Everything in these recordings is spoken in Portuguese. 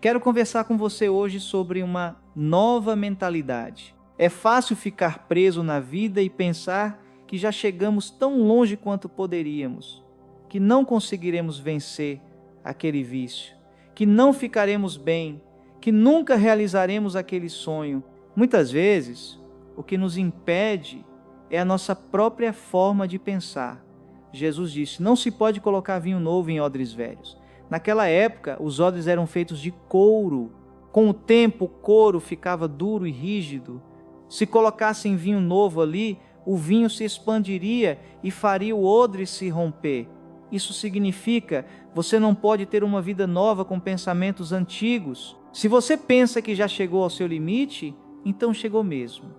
Quero conversar com você hoje sobre uma nova mentalidade. É fácil ficar preso na vida e pensar que já chegamos tão longe quanto poderíamos, que não conseguiremos vencer aquele vício, que não ficaremos bem, que nunca realizaremos aquele sonho. Muitas vezes, o que nos impede é a nossa própria forma de pensar. Jesus disse: não se pode colocar vinho novo em odres velhos. Naquela época, os odres eram feitos de couro. Com o tempo, o couro ficava duro e rígido. Se colocassem vinho novo ali, o vinho se expandiria e faria o odre se romper. Isso significa, você não pode ter uma vida nova com pensamentos antigos. Se você pensa que já chegou ao seu limite, então chegou mesmo.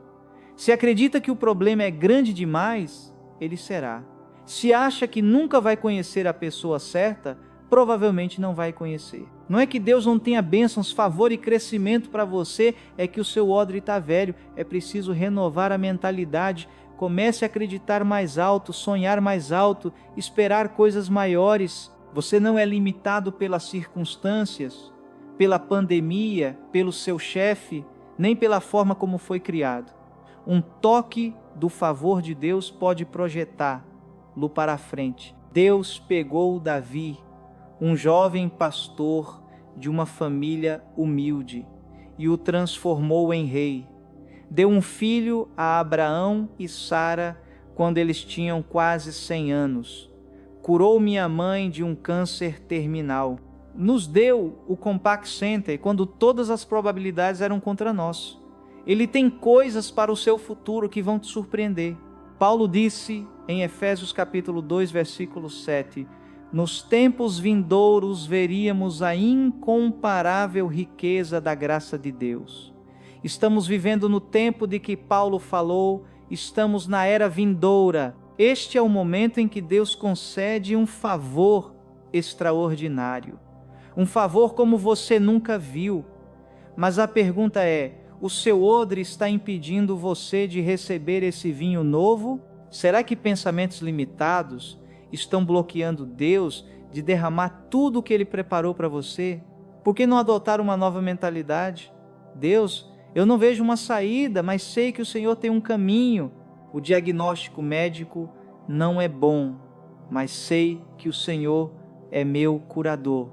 Se acredita que o problema é grande demais, ele será. Se acha que nunca vai conhecer a pessoa certa, provavelmente não vai conhecer. Não é que Deus não tenha bênçãos, favor e crescimento para você, é que o seu odre está velho. É preciso renovar a mentalidade. Comece a acreditar mais alto, sonhar mais alto, esperar coisas maiores. Você não é limitado pelas circunstâncias, pela pandemia, pelo seu chefe, nem pela forma como foi criado. Um toque do favor de Deus pode projetá-lo para a frente. Deus pegou Davi, um jovem pastor de uma família humilde, e o transformou em rei. Deu um filho a Abraão e Sara quando eles tinham quase 100 anos. Curou minha mãe de um câncer terminal. Nos deu o Compaq Center quando todas as probabilidades eram contra nós. Ele tem coisas para o seu futuro que vão te surpreender. Paulo disse em Efésios capítulo 2, versículo 7, nos tempos vindouros veríamos a incomparável riqueza da graça de Deus. Estamos vivendo no tempo de que Paulo falou, estamos na era vindoura. Este é o momento em que Deus concede um favor extraordinário. Um favor como você nunca viu. Mas a pergunta é, o seu odre está impedindo você de receber esse vinho novo? Será que pensamentos limitados estão bloqueando Deus de derramar tudo o que Ele preparou para você? Por que não adotar uma nova mentalidade? Deus, eu não vejo uma saída, mas sei que o Senhor tem um caminho. O diagnóstico médico não é bom, mas sei que o Senhor é meu curador.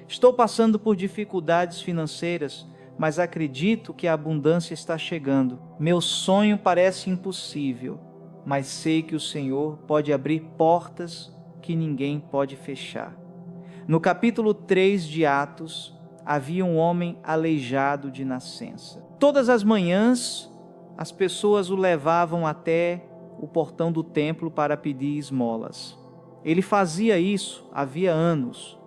Estou passando por dificuldades financeiras, mas acredito que a abundância está chegando. Meu sonho parece impossível, mas sei que o Senhor pode abrir portas que ninguém pode fechar. No capítulo 3 de Atos, havia um homem aleijado de nascença. Todas as manhãs, as pessoas o levavam até o portão do templo para pedir esmolas. Ele fazia isso havia anos.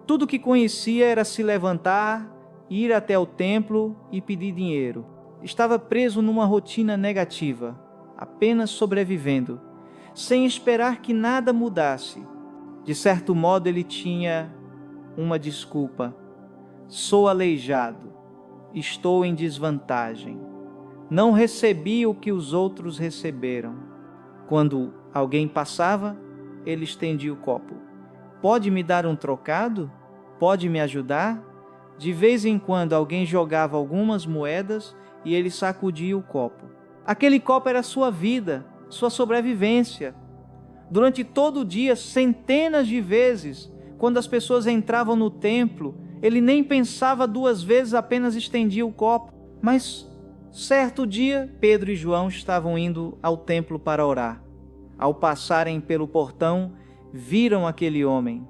Tudo o que conhecia era se levantar, ir até o templo e pedir dinheiro. Estava preso numa rotina negativa, apenas sobrevivendo, sem esperar que nada mudasse. De certo modo ele tinha uma desculpa: sou aleijado, estou em desvantagem, não recebi o que os outros receberam. Quando alguém passava, ele estendia o copo. Pode me dar um trocado? Pode me ajudar? De vez em quando alguém jogava algumas moedas e ele sacudia o copo. Aquele copo era sua vida, sua sobrevivência. Durante todo o dia, centenas de vezes, quando as pessoas entravam no templo, ele nem pensava duas vezes, apenas estendia o copo. Mas, certo dia, Pedro e João estavam indo ao templo para orar. Ao passarem pelo portão, viram aquele homem.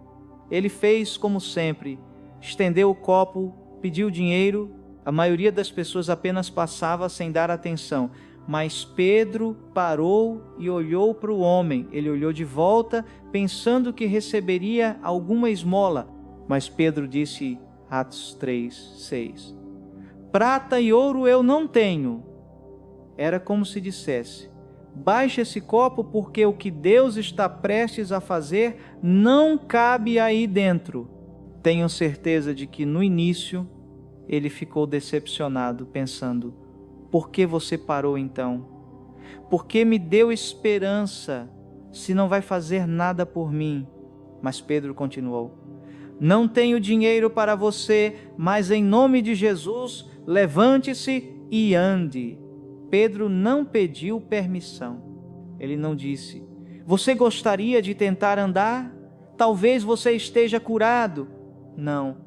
Ele fez como sempre, estendeu o copo, pediu dinheiro. A maioria das pessoas apenas passava sem dar atenção. Mas Pedro parou e olhou para o homem. Ele olhou de volta, pensando que receberia alguma esmola. Mas Pedro disse, Atos 3:6, prata e ouro eu não tenho. Era como se dissesse, baixe esse copo porque o que Deus está prestes a fazer não cabe aí dentro. Tenho certeza de que no início ele ficou decepcionado, pensando, por que você parou então? Por que me deu esperança se não vai fazer nada por mim? Mas Pedro continuou, não tenho dinheiro para você, mas em nome de Jesus, levante-se e ande. Pedro não pediu permissão. Ele não disse: você gostaria de tentar andar? Talvez você esteja curado. Não.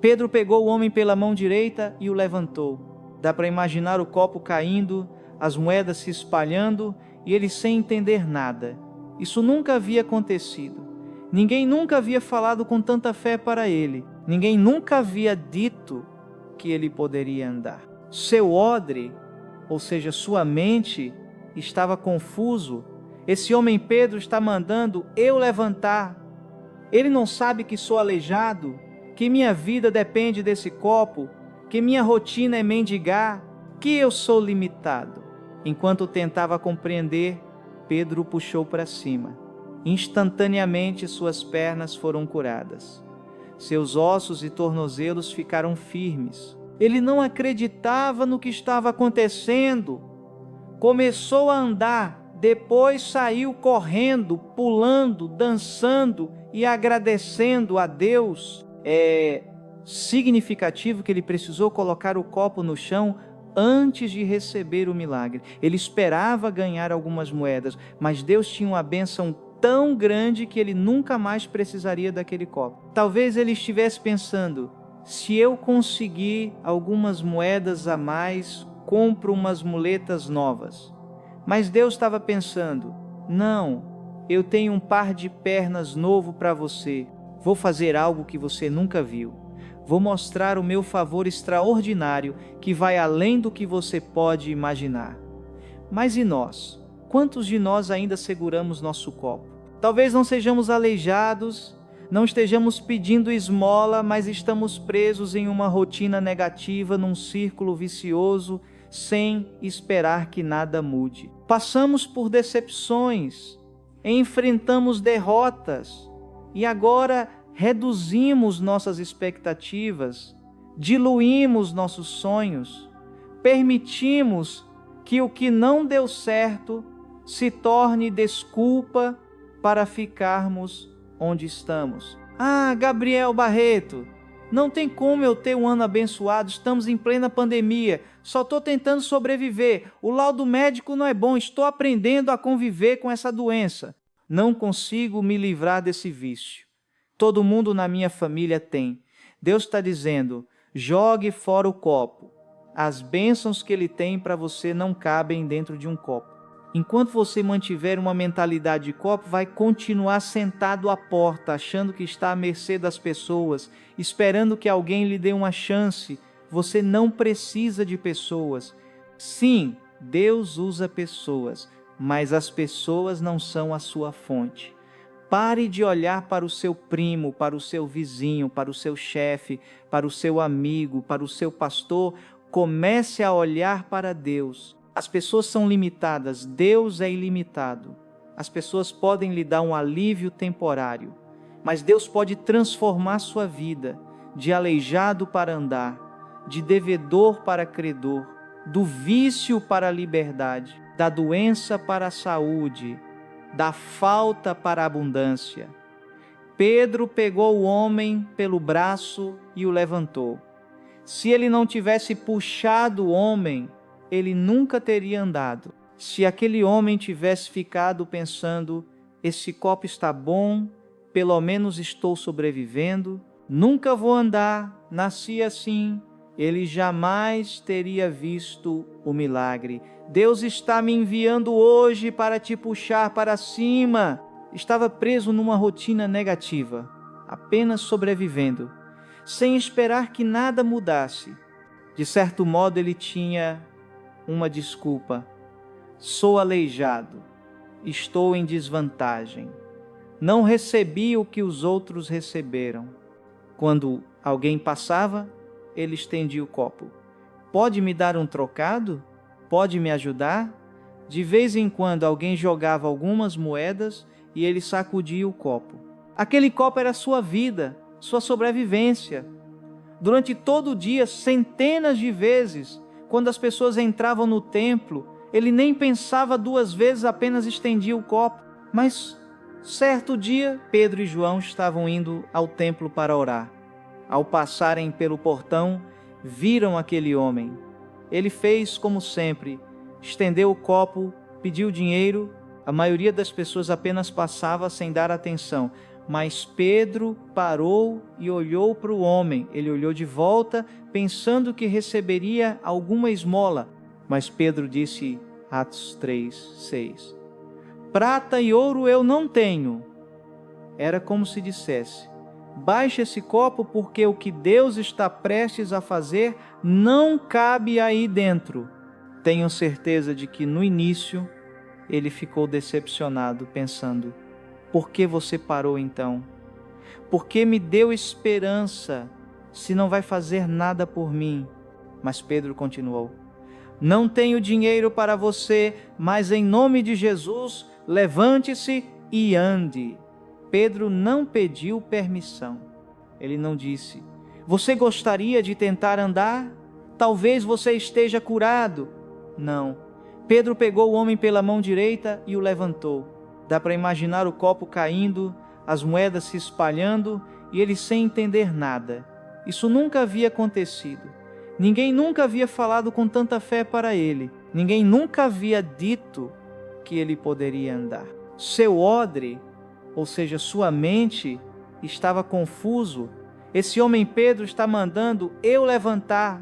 Pedro pegou o homem pela mão direita e o levantou. Dá para imaginar o copo caindo, as moedas se espalhando e ele sem entender nada. Isso nunca havia acontecido. Ninguém nunca havia falado com tanta fé para ele. Ninguém nunca havia dito que ele poderia andar. Seu odre, ou seja, sua mente, estava confuso. Esse homem Pedro está mandando eu levantar. Ele não sabe que sou aleijado, que minha vida depende desse copo, que minha rotina é mendigar, que eu sou limitado. Enquanto tentava compreender, Pedro o puxou para cima. Instantaneamente suas pernas foram curadas. Seus ossos e tornozelos ficaram firmes. Ele não acreditava no que estava acontecendo. Começou a andar, depois saiu correndo, pulando, dançando e agradecendo a Deus. É significativo que ele precisou colocar o copo no chão antes de receber o milagre. Ele esperava ganhar algumas moedas, mas Deus tinha uma bênção tão grande que ele nunca mais precisaria daquele copo. Talvez ele estivesse pensando: se eu conseguir algumas moedas a mais, compro umas muletas novas. Mas Deus estava pensando: não, eu tenho um par de pernas novo para você. Vou fazer algo que você nunca viu. Vou mostrar o meu favor extraordinário que vai além do que você pode imaginar. Mas e nós? Quantos de nós ainda seguramos nosso copo? Talvez não sejamos aleijados, não estejamos pedindo esmola, mas estamos presos em uma rotina negativa, num círculo vicioso, sem esperar que nada mude. Passamos por decepções, enfrentamos derrotas e agora reduzimos nossas expectativas, diluímos nossos sonhos, permitimos que o que não deu certo se torne desculpa para ficarmos onde estamos. Ah, Gabriel Barreto, não tem como eu ter um ano abençoado, estamos em plena pandemia, só estou tentando sobreviver, o laudo médico não é bom, estou aprendendo a conviver com essa doença. Não consigo me livrar desse vício. Todo mundo na minha família tem. Deus está dizendo: jogue fora o copo. As bênçãos que Ele tem para você não cabem dentro de um copo. Enquanto você mantiver uma mentalidade de copo, vai continuar sentado à porta, achando que está à mercê das pessoas, esperando que alguém lhe dê uma chance. Você não precisa de pessoas. Sim, Deus usa pessoas, mas as pessoas não são a sua fonte. Pare de olhar para o seu primo, para o seu vizinho, para o seu chefe, para o seu amigo, para o seu pastor. Comece a olhar para Deus. As pessoas são limitadas, Deus é ilimitado. As pessoas podem lhe dar um alívio temporário, mas Deus pode transformar sua vida de aleijado para andar, de devedor para credor, do vício para a liberdade, da doença para a saúde, da falta para a abundância. Pedro pegou o homem pelo braço e o levantou. Se ele não tivesse puxado o homem, ele nunca teria andado. Se aquele homem tivesse ficado pensando: esse copo está bom, pelo menos estou sobrevivendo, nunca vou andar, nasci assim, ele jamais teria visto o milagre. Deus está me enviando hoje para te puxar para cima. Estava preso numa rotina negativa, apenas sobrevivendo, sem esperar que nada mudasse. De certo modo ele tinha uma desculpa: sou aleijado, estou em desvantagem, não recebi o que os outros receberam. Quando alguém passava, ele estendia o copo: pode me dar um trocado? Pode me ajudar? De vez em quando alguém jogava algumas moedas e ele sacudia o copo. Aquele copo era sua vida, sua sobrevivência. Durante todo o dia, centenas de vezes, quando as pessoas entravam no templo, ele nem pensava duas vezes, apenas estendia o copo. Mas Certo dia, Pedro e João estavam indo ao templo para orar. Ao passarem pelo portão, viram aquele homem. Ele fez como sempre, estendeu o copo, pediu dinheiro. A maioria das pessoas apenas passava sem dar atenção. Mas Pedro parou e olhou para o homem. Ele olhou de volta, pensando que receberia alguma esmola. Mas Pedro disse, Atos 3:6, prata e ouro eu não tenho. Era como se dissesse, baixe esse copo porque o que Deus está prestes a fazer não cabe aí dentro. Tenho certeza de que no início ele ficou decepcionado, pensando, por que você parou então? Por que me deu esperança se não vai fazer nada por mim? Mas Pedro continuou, não tenho dinheiro para você, mas em nome de Jesus, levante-se e ande. Pedro não pediu permissão. Ele não disse, você gostaria de tentar andar? Talvez você esteja curado. Não. Pedro pegou o homem pela mão direita e o levantou. Dá para imaginar o copo caindo, as moedas se espalhando e ele sem entender nada. Isso nunca havia acontecido. Ninguém nunca havia falado com tanta fé para ele. Ninguém nunca havia dito que ele poderia andar. Seu odre, ou seja, sua mente, estava confuso. Esse homem Pedro está mandando eu levantar.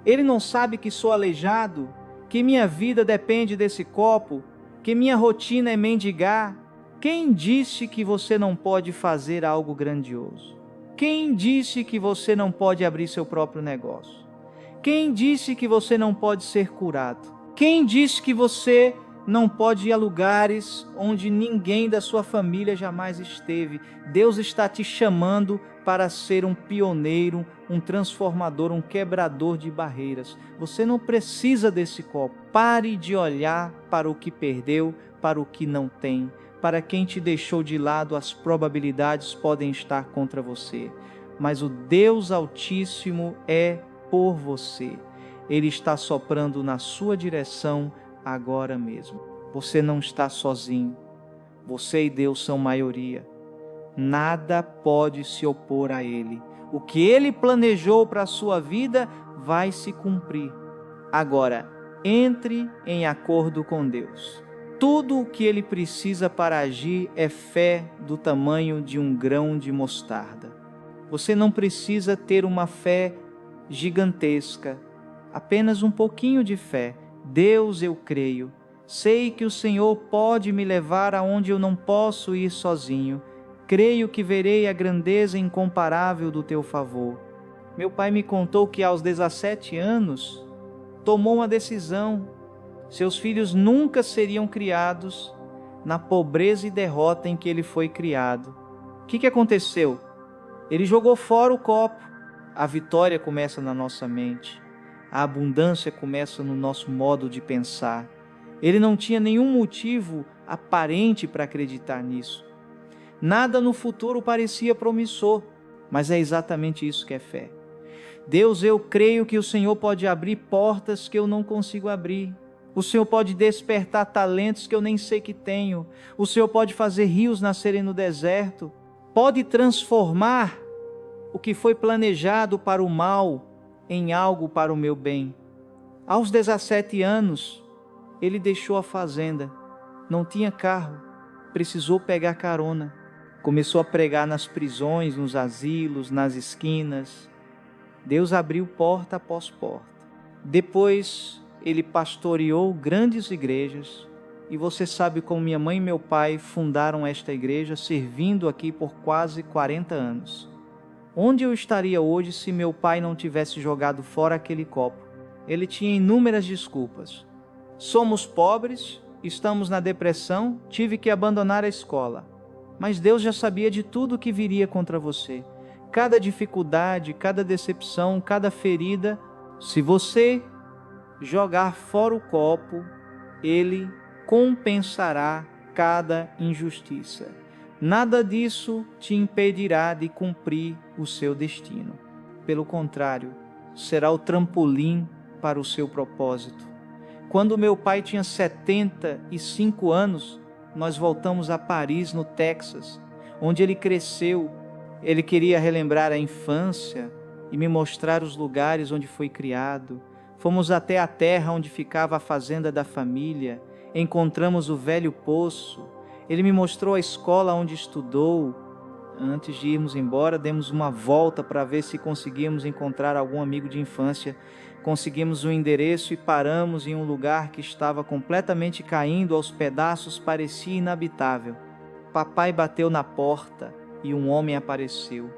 Ele não sabe que sou aleijado, que minha vida depende desse copo, que minha rotina é mendigar. Quem disse que você não pode fazer algo grandioso? Quem disse que você não pode abrir seu próprio negócio? Quem disse que você não pode ser curado? Quem disse que você não pode ir a lugares onde ninguém da sua família jamais esteve? Deus está te chamando para ser um pioneiro, um transformador, um quebrador de barreiras. Você não precisa desse copo. Pare de olhar para o que perdeu, para o que não tem. Para quem te deixou de lado, as probabilidades podem estar contra você. Mas o Deus Altíssimo é por você. Ele está soprando na sua direção agora mesmo. Você não está sozinho. Você e Deus são maioria. Nada pode se opor a Ele. O que Ele planejou para a sua vida vai se cumprir. Agora, entre em acordo com Deus. Tudo o que Ele precisa para agir é fé do tamanho de um grão de mostarda. Você não precisa ter uma fé gigantesca, apenas um pouquinho de fé. Deus, eu creio. Sei que o Senhor pode me levar aonde eu não posso ir sozinho. Creio que verei a grandeza incomparável do teu favor. Meu pai me contou que aos 17 anos tomou uma decisão. Seus filhos nunca seriam criados na pobreza e derrota em que ele foi criado. O que aconteceu? Ele jogou fora o copo. A vitória começa na nossa mente. A abundância começa no nosso modo de pensar. Ele não tinha nenhum motivo aparente para acreditar nisso. Nada no futuro parecia promissor, mas é exatamente isso que é fé. Deus, eu creio que o Senhor pode abrir portas que eu não consigo abrir. O Senhor pode despertar talentos que eu nem sei que tenho. O Senhor pode fazer rios nascerem no deserto. Pode transformar o que foi planejado para o mal em algo para o meu bem. Aos 17 anos, ele deixou a fazenda. Não tinha carro. Precisou pegar carona. Começou a pregar nas prisões, nos asilos, nas esquinas. Deus abriu porta após porta. Depois, ele pastoreou grandes igrejas. E você sabe como minha mãe e meu pai fundaram esta igreja, servindo aqui por quase 40 anos. Onde eu estaria hoje se meu pai não tivesse jogado fora aquele copo? Ele tinha inúmeras desculpas. Somos pobres, estamos na depressão, tive que abandonar a escola. Mas Deus já sabia de tudo que viria contra você. Cada dificuldade, cada decepção, cada ferida, se você jogar fora o copo, Ele compensará cada injustiça. Nada disso te impedirá de cumprir o seu destino. Pelo contrário, será o trampolim para o seu propósito. Quando meu pai tinha 75 anos, nós voltamos a Paris, no Texas, onde ele cresceu. Ele queria relembrar a infância e me mostrar os lugares onde foi criado. Fomos até a terra onde ficava a fazenda da família. Encontramos o velho poço. Ele me mostrou a escola onde estudou. Antes de irmos embora, demos uma volta para ver se conseguíamos encontrar algum amigo de infância. Conseguimos o endereço e paramos em um lugar que estava completamente caindo aos pedaços, parecia inabitável. Papai bateu na porta e um homem apareceu.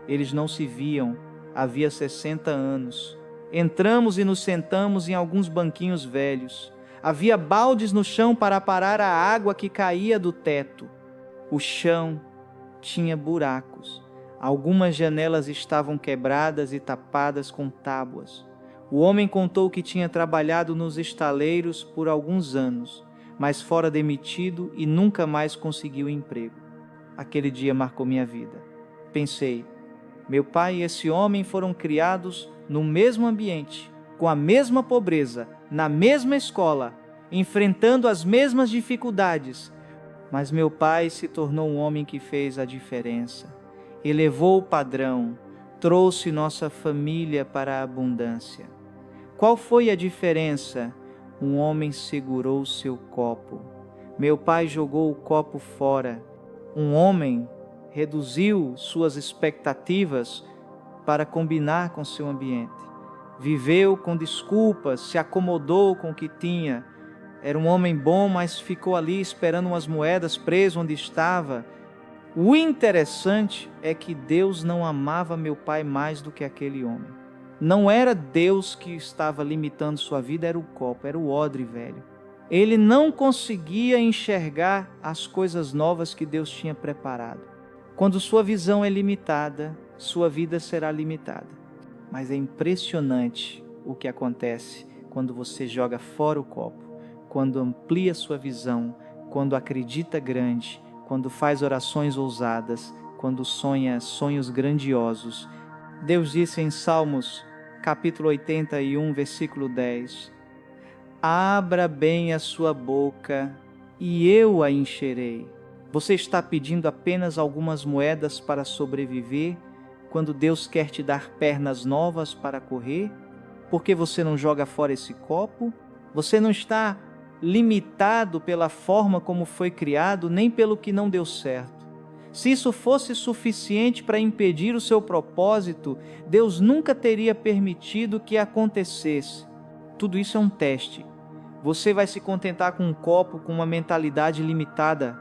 Eles não se viam, havia 60 anos. Entramos e nos sentamos em alguns banquinhos velhos. Havia baldes no chão para parar a água que caía do teto. O chão tinha buracos. Algumas janelas estavam quebradas e tapadas com tábuas. O homem contou que tinha trabalhado nos estaleiros por alguns anos, mas fora demitido e nunca mais conseguiu emprego. Aquele dia marcou minha vida. Pensei, meu pai e esse homem foram criados no mesmo ambiente, com a mesma pobreza, na mesma escola, enfrentando as mesmas dificuldades, mas meu pai se tornou um homem que fez a diferença. Elevou o padrão, trouxe nossa família para a abundância. Qual foi a diferença? Um homem segurou seu copo. Meu pai jogou o copo fora. Um homem reduziu suas expectativas para combinar com seu ambiente. Viveu com desculpas, se acomodou com o que tinha. Era um homem bom, mas ficou ali esperando umas moedas, preso onde estava. O interessante é que Deus não amava meu pai mais do que aquele homem. Não era Deus que estava limitando sua vida, era o copo, era o odre velho. Ele não conseguia enxergar as coisas novas que Deus tinha preparado. Quando sua visão é limitada, sua vida será limitada. Mas é impressionante o que acontece quando você joga fora o copo, quando amplia sua visão, quando acredita grande, quando faz orações ousadas, quando sonha sonhos grandiosos. Deus disse em Salmos, capítulo 81, versículo 10, abra bem a sua boca e eu a encherei. Você está pedindo apenas algumas moedas para sobreviver, quando Deus quer te dar pernas novas para correr? Por que você não joga fora esse copo? Você não está limitado pela forma como foi criado, nem pelo que não deu certo. Se isso fosse suficiente para impedir o seu propósito, Deus nunca teria permitido que acontecesse. Tudo isso é um teste. Você vai se contentar com um copo com uma mentalidade limitada?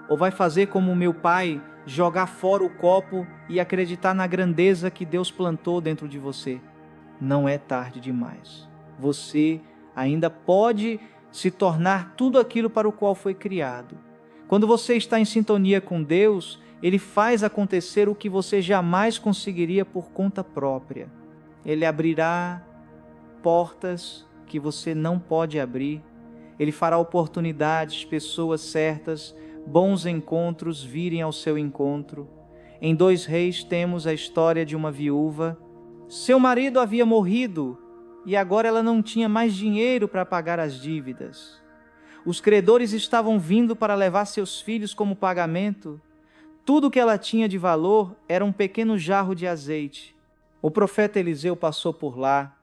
Ou vai fazer como o meu pai, jogar fora o copo e acreditar na grandeza que Deus plantou dentro de você? Não é tarde demais. Você ainda pode se tornar tudo aquilo para o qual foi criado. Quando você está em sintonia com Deus, Ele faz acontecer o que você jamais conseguiria por conta própria. Ele abrirá portas que você não pode abrir. Ele fará oportunidades, pessoas certas, bons encontros virem ao seu encontro. Em 2 Reis temos a história de uma viúva. Seu marido havia morrido e agora ela não tinha mais dinheiro para pagar as dívidas. Os credores estavam vindo para levar seus filhos como pagamento. Tudo que ela tinha de valor era um pequeno jarro de azeite. O profeta Eliseu passou por lá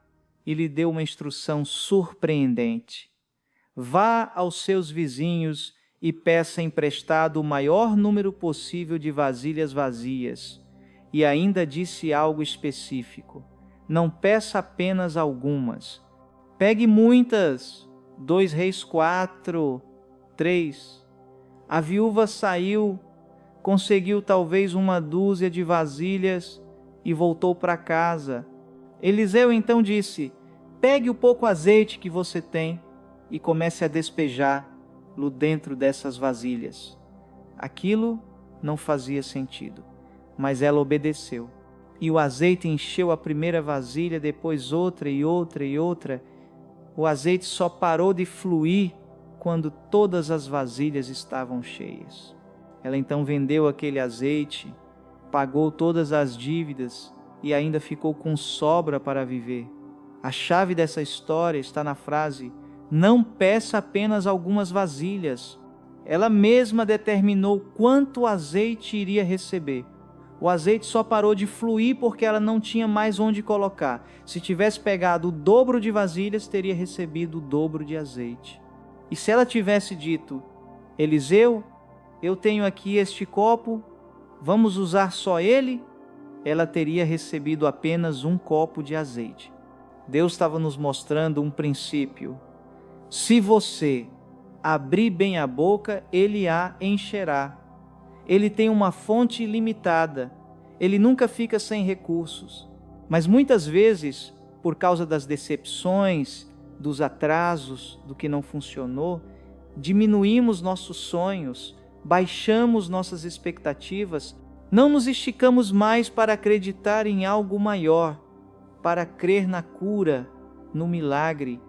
e lhe deu uma instrução surpreendente. Vá aos seus vizinhos e peça emprestado o maior número possível de vasilhas vazias. E ainda disse algo específico. Não peça apenas algumas. Pegue muitas. 2 Reis 4, 3. A viúva saiu, conseguiu talvez 1 dúzia de vasilhas e voltou para casa. Eliseu então disse, pegue o pouco azeite que você tem e comece a despejá-lo dentro dessas vasilhas. Aquilo não fazia sentido, mas ela obedeceu. E o azeite encheu a primeira vasilha, depois outra e outra e outra. O azeite só parou de fluir quando todas as vasilhas estavam cheias. Ela então vendeu aquele azeite, pagou todas as dívidas e ainda ficou com sobra para viver. A chave dessa história está na frase, não peça apenas algumas vasilhas. ela mesma determinou quanto azeite iria receber. O azeite só parou de fluir porque ela não tinha mais onde colocar. Se tivesse pegado o dobro de vasilhas, teria recebido o dobro de azeite. E se ela tivesse dito: Eliseu, eu tenho aqui este copo, vamos usar só ele? Ela teria recebido apenas um copo de azeite. Deus estava nos mostrando um princípio. Se você abrir bem a boca, ele a encherá. Ele tem uma fonte ilimitada. Ele nunca fica sem recursos. Mas muitas vezes, por causa das decepções, dos atrasos, do que não funcionou, diminuímos nossos sonhos, baixamos nossas expectativas, não nos esticamos mais para acreditar em algo maior, para crer na cura, no milagre.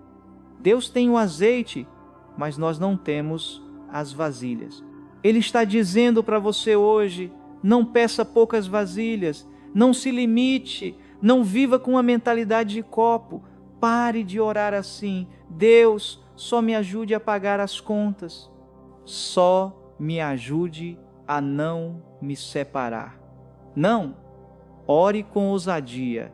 Deus tem o azeite, mas nós não temos as vasilhas. Ele está dizendo para você hoje: não peça poucas vasilhas, não se limite, não viva com a mentalidade de copo. Pare de orar assim: Deus, só me ajude a pagar as contas. Só me ajude a não me separar. Não, ore com ousadia.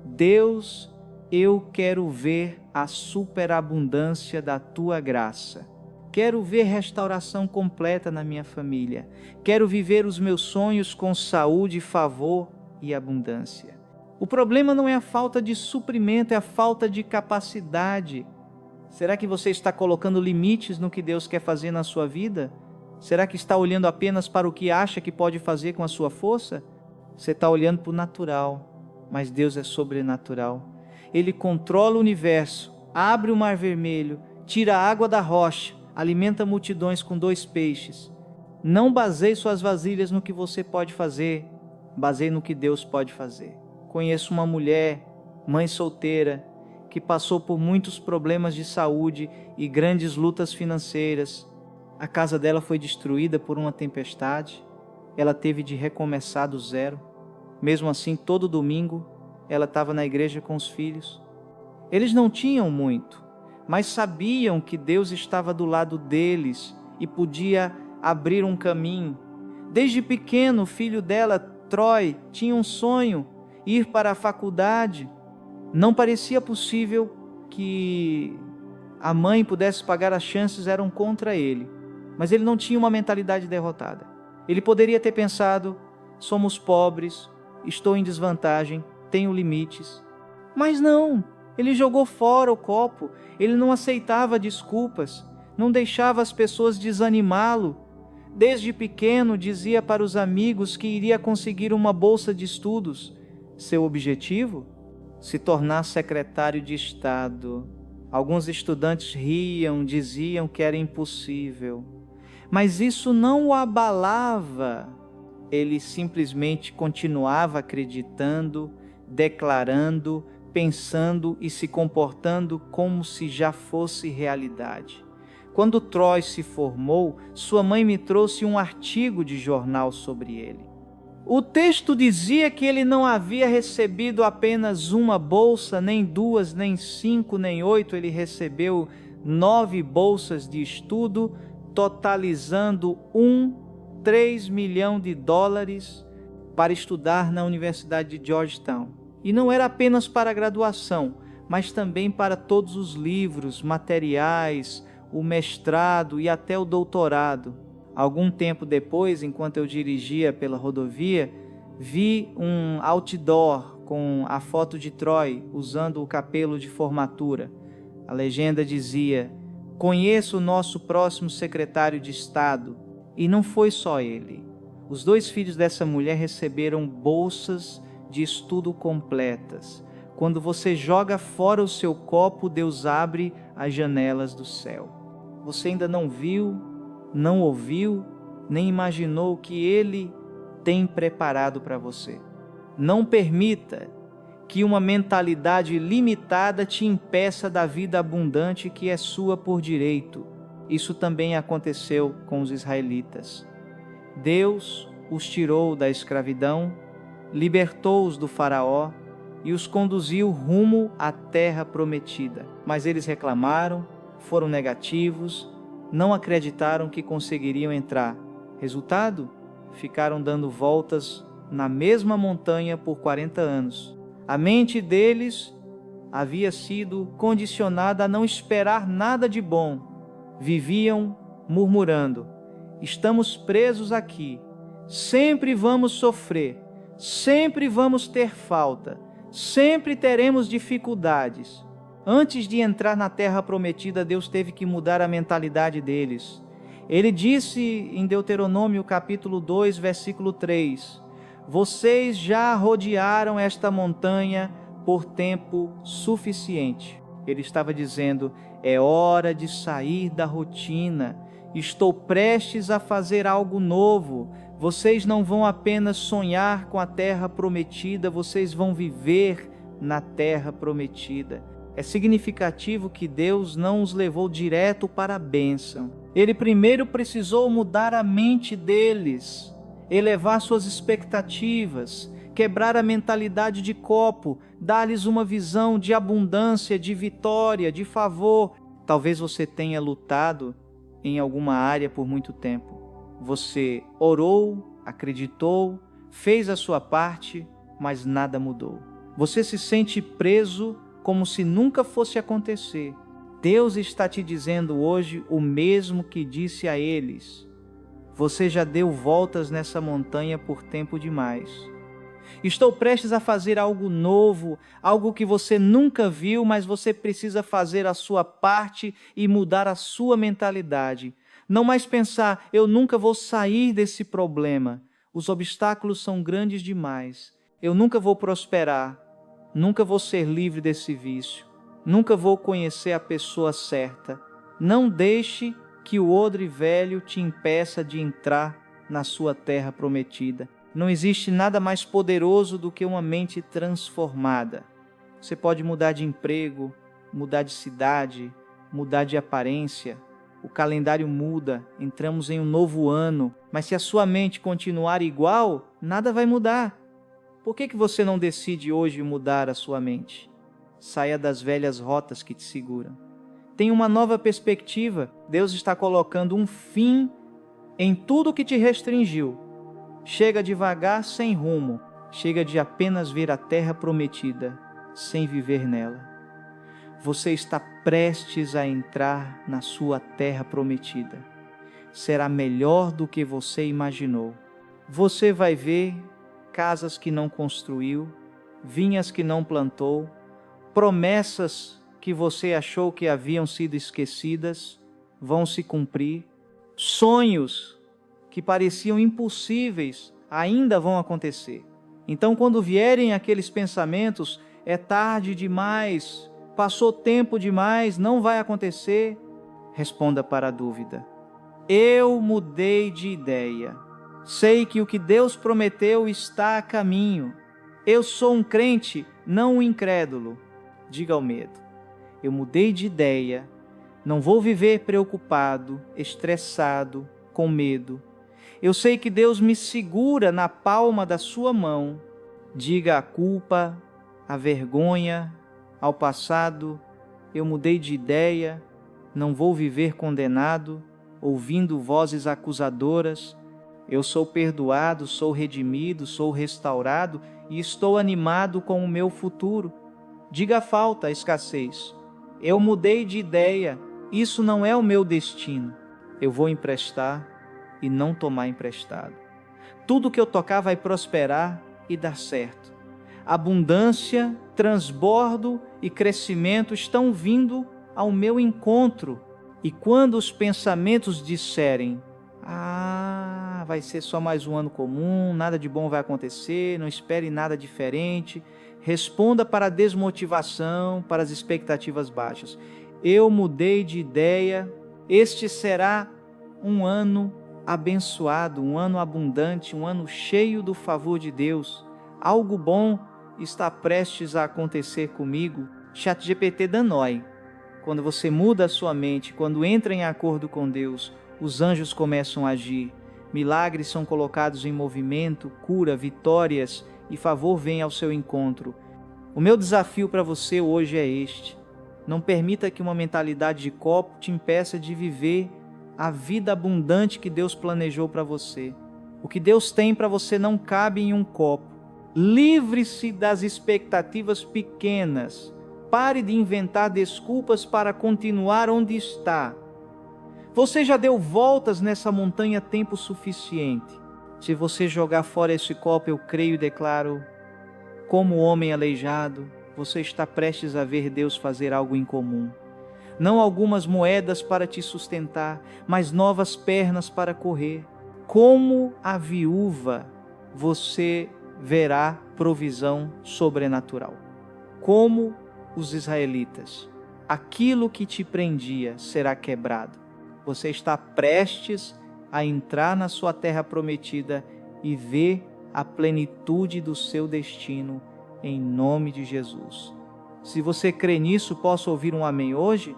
Deus, eu quero ver a superabundância da Tua graça. Quero ver restauração completa na minha família. Quero viver os meus sonhos com saúde, favor e abundância. O problema não é a falta de suprimento, é a falta de capacidade. Será que você está colocando limites no que Deus quer fazer na sua vida? Será que está olhando apenas para o que acha que pode fazer com a sua força? Você está olhando para o natural, mas Deus é sobrenatural. Ele controla o universo, abre o mar vermelho, tira a água da rocha, alimenta multidões com 2 peixes. Não baseie suas vasilhas no que você pode fazer, baseie no que Deus pode fazer. Conheço uma mulher, mãe solteira, que passou por muitos problemas de saúde e grandes lutas financeiras. A casa dela foi destruída por uma tempestade. Ela teve de recomeçar do zero. Mesmo assim, todo domingo, ela estava na igreja com os filhos. Eles não tinham muito, mas sabiam que Deus estava do lado deles e podia abrir um caminho. Desde pequeno, o filho dela, Troy, tinha um sonho: ir para a faculdade. Não parecia possível que a mãe pudesse pagar, as chances eram contra ele. Mas ele não tinha uma mentalidade derrotada. Ele poderia ter pensado: somos pobres, estou em desvantagem, tenho limites. Mas não, ele jogou fora o copo, ele não aceitava desculpas, não deixava as pessoas desanimá-lo. Desde pequeno dizia para os amigos que iria conseguir uma bolsa de estudos. Seu objetivo? Se tornar secretário de Estado. Alguns estudantes riam, diziam que era impossível. Mas isso não o abalava. Ele simplesmente continuava acreditando, declarando, pensando e se comportando como se já fosse realidade. Quando Troy se formou, sua mãe me trouxe um artigo de jornal sobre ele. O texto dizia que ele não havia recebido apenas uma bolsa, nem 2, nem 5, nem 8, ele recebeu 9 bolsas de estudo, totalizando 3 milhões de dólares para estudar na Universidade de Georgetown. E não era apenas para a graduação, mas também para todos os livros, materiais, o mestrado e até o doutorado. Algum tempo depois, enquanto eu dirigia pela rodovia, vi um outdoor com a foto de Troy usando o capelo de formatura. A legenda dizia: conheço o nosso próximo secretário de Estado. E não foi só ele. Os 2 filhos dessa mulher receberam bolsas de estudo completas. Quando você joga fora o seu copo, Deus abre as janelas do céu. Você ainda não viu, não ouviu, nem imaginou o que Ele tem preparado para você. Não permita que uma mentalidade limitada te impeça da vida abundante que é sua por direito. Isso também aconteceu com os israelitas. Deus os tirou da escravidão, libertou-os do faraó e os conduziu rumo à terra prometida. Mas eles reclamaram, foram negativos, não acreditaram que conseguiriam entrar. Resultado? Ficaram dando voltas na mesma montanha por 40 anos. A mente deles havia sido condicionada a não esperar nada de bom. Viviam murmurando: estamos presos aqui, sempre vamos sofrer, sempre vamos ter falta, sempre teremos dificuldades. Antes de entrar na terra prometida, Deus teve que mudar a mentalidade deles. Ele disse em Deuteronômio capítulo 2, versículo 3, vocês já rodearam esta montanha por tempo suficiente. Ele estava dizendo, é hora de sair da rotina, estou prestes a fazer algo novo. Vocês não vão apenas sonhar com a terra prometida, vocês vão viver na terra prometida. É significativo que Deus não os levou direto para a bênção. Ele primeiro precisou mudar a mente deles, elevar suas expectativas, quebrar a mentalidade de copo, dar-lhes uma visão de abundância, de vitória, de favor. Talvez você tenha lutado em alguma área por muito tempo. Você orou, acreditou, fez a sua parte, mas nada mudou. Você se sente preso como se nunca fosse acontecer. Deus está te dizendo hoje o mesmo que disse a eles. Você já deu voltas nessa montanha por tempo demais. Estou prestes a fazer algo novo, algo que você nunca viu, mas você precisa fazer a sua parte e mudar a sua mentalidade. Não mais pensar, eu nunca vou sair desse problema. Os obstáculos são grandes demais. Eu nunca vou prosperar. Nunca vou ser livre desse vício. Nunca vou conhecer a pessoa certa. Não deixe que o odre velho te impeça de entrar na sua terra prometida. Não existe nada mais poderoso do que uma mente transformada. Você pode mudar de emprego, mudar de cidade, mudar de aparência. O calendário muda, entramos em um novo ano. Mas se a sua mente continuar igual, nada vai mudar. Por que você não decide hoje mudar a sua mente? Saia das velhas rotas que te seguram. Tenha uma nova perspectiva. Deus está colocando um fim em tudo que te restringiu. Chega devagar sem rumo. Chega de apenas ver a terra prometida, sem viver nela. Você está prestes a entrar na sua terra prometida. Será melhor do que você imaginou. Você vai ver casas que não construiu, vinhas que não plantou, promessas que você achou que haviam sido esquecidas, vão se cumprir, sonhos que pareciam impossíveis ainda vão acontecer. Então, quando vierem aqueles pensamentos, é tarde demais, passou tempo demais, não vai acontecer, responda para a dúvida. Eu mudei de ideia. Sei que o que Deus prometeu está a caminho. Eu sou um crente, não um incrédulo. Diga ao medo. Eu mudei de ideia. Não vou viver preocupado, estressado, com medo. Eu sei que Deus me segura na palma da sua mão. Diga à culpa, à vergonha, ao passado. Eu mudei de ideia. Não vou viver condenado, ouvindo vozes acusadoras. Eu sou perdoado, sou redimido, sou restaurado e estou animado com o meu futuro. Diga a falta, a escassez. Eu mudei de ideia, isso não é o meu destino. Eu vou emprestar e não tomar emprestado. Tudo que eu tocar vai prosperar e dar certo. Abundância, transbordo e crescimento estão vindo ao meu encontro. E quando os pensamentos disserem, vai ser só mais um ano comum, nada de bom vai acontecer, não espere nada diferente. Responda para a desmotivação, para as expectativas baixas. Eu mudei de ideia, este será um ano abençoado, um ano abundante, um ano cheio do favor de Deus. Algo bom está prestes a acontecer comigo. ChatGPT Danói. Quando você muda a sua mente, quando entra em acordo com Deus, os anjos começam a agir. Milagres são colocados em movimento, cura, vitórias e favor vem ao seu encontro. O meu desafio para você hoje é este. Não permita que uma mentalidade de copo te impeça de viver a vida abundante que Deus planejou para você. O que Deus tem para você não cabe em um copo. Livre-se das expectativas pequenas. Pare de inventar desculpas para continuar onde está. Você já deu voltas nessa montanha tempo suficiente. Se você jogar fora esse copo, eu creio e declaro, como homem aleijado, você está prestes a ver Deus fazer algo incomum. Não algumas moedas para te sustentar, mas novas pernas para correr. Como a viúva, você verá provisão sobrenatural. Como os israelitas, aquilo que te prendia será quebrado. Você está prestes a entrar na sua terra prometida e ver a plenitude do seu destino em nome de Jesus. Se você crê nisso, posso ouvir um amém hoje?